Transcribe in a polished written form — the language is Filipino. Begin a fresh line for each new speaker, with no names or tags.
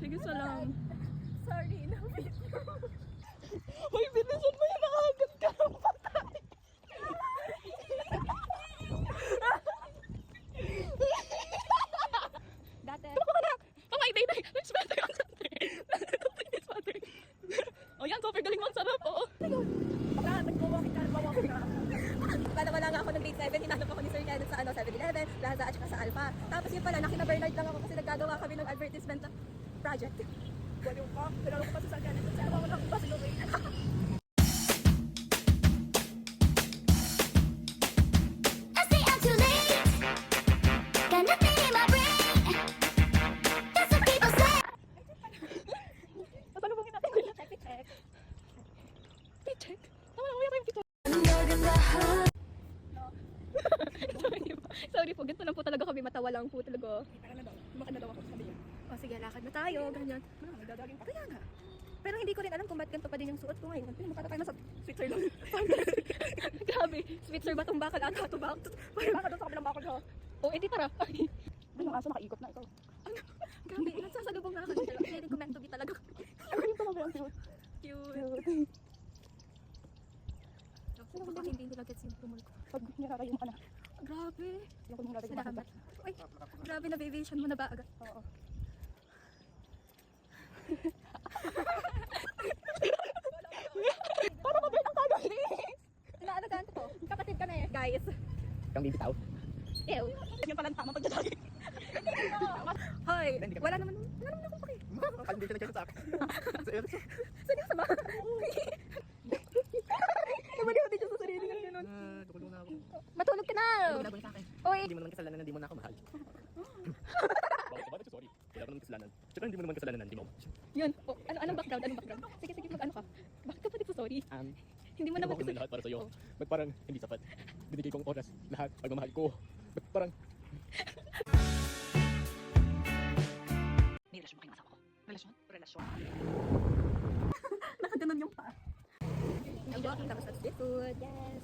Sige, salam.
Sorry, na-video.
Uy, binisan mo yun, nakahagat ka ng patay.
Dati.
Ano ka na? Kamay, baby. Let's better yung something. Let's better. O yan, super galing mo. Ang sarap, oo.
Baka nag-walking ka. Wala nga ako ng grade 7, hinanap ako ni Sir Kenneth sa 7-Eleven, Plaza at saka sa Alpha. Tapos yun pala, nakina Bernard lang ako kasi nagkagawa kami ng advertisement na project. Waliw pa, pinalo ko pa sa Sir Kenneth kasi ako lang pa siguro yun.
Check. Tama na, uwi ako yung Sorry po, ganito lang po talaga kami, matawa lang po talaga.
Tara na daw, lumakan na daw ako sabi niya.
O sige, lakad na tayo, ganyan.
Nagdadaging pa.
Kaya nga. Pero hindi ko rin alam kung ba't ganito pa din yung suot ko ngayon. Mukha tayo na sa
Switzerland.
Grabe, Switzer ba itong bakal ata ito ba?
Baka doon sa kabilang bakod ha.
O, edi tara.
Ano aso nakaikot na ikaw.
Grabe, nagsasalubong na ako. Feeling ko meant to be talaga.
Ano yung talaga ang cute?
Cute. Baka hindi nila gets yung tumul ko.
Pag nilalagay mo ka na.
Grabe.
Yung kung nilalagay mo ka na.
Salamat. Uy, grabe na vacation mo na ba agad?
Oo. Parang mabait ang tayo.
Inaalagaan ko. Kapatid ka na eh, guys.
Kang baby tao.
Ew.
Yan pala ang tama pagdadaging.
Hoy, wala naman akong paki.
Parang hindi siya nagkakit sa akin.
Seryoso ba?
Namaliw din siya sa sarili ng ganun. Dukulong na ako.
Matulog ka na.
Ano ginagawa niya sa akin?
Uy,
Hindi mo naman kasalanan na hindi mo na ako mahal. Bakit sorry? Wala ka naman kasalanan. Tsaka hindi mo naman kasalanan na hindi mo ako mahal.
yun. Oh, anong background? Anong background? Sige, sige, mag-ano ka. Bakit ka pa dito sorry? Hindi mo naman
Ginawa ko naman lahat para sa'yo. Ba't parang hindi sapat? Binigay kong oras, lahat, pagmamahal ko. Ba't parang...
May relasyon ba kayong asawa ko? Relasyon?
Relasyon.
Nakaganon yung paa. I'm walking tapos at street food. Yes.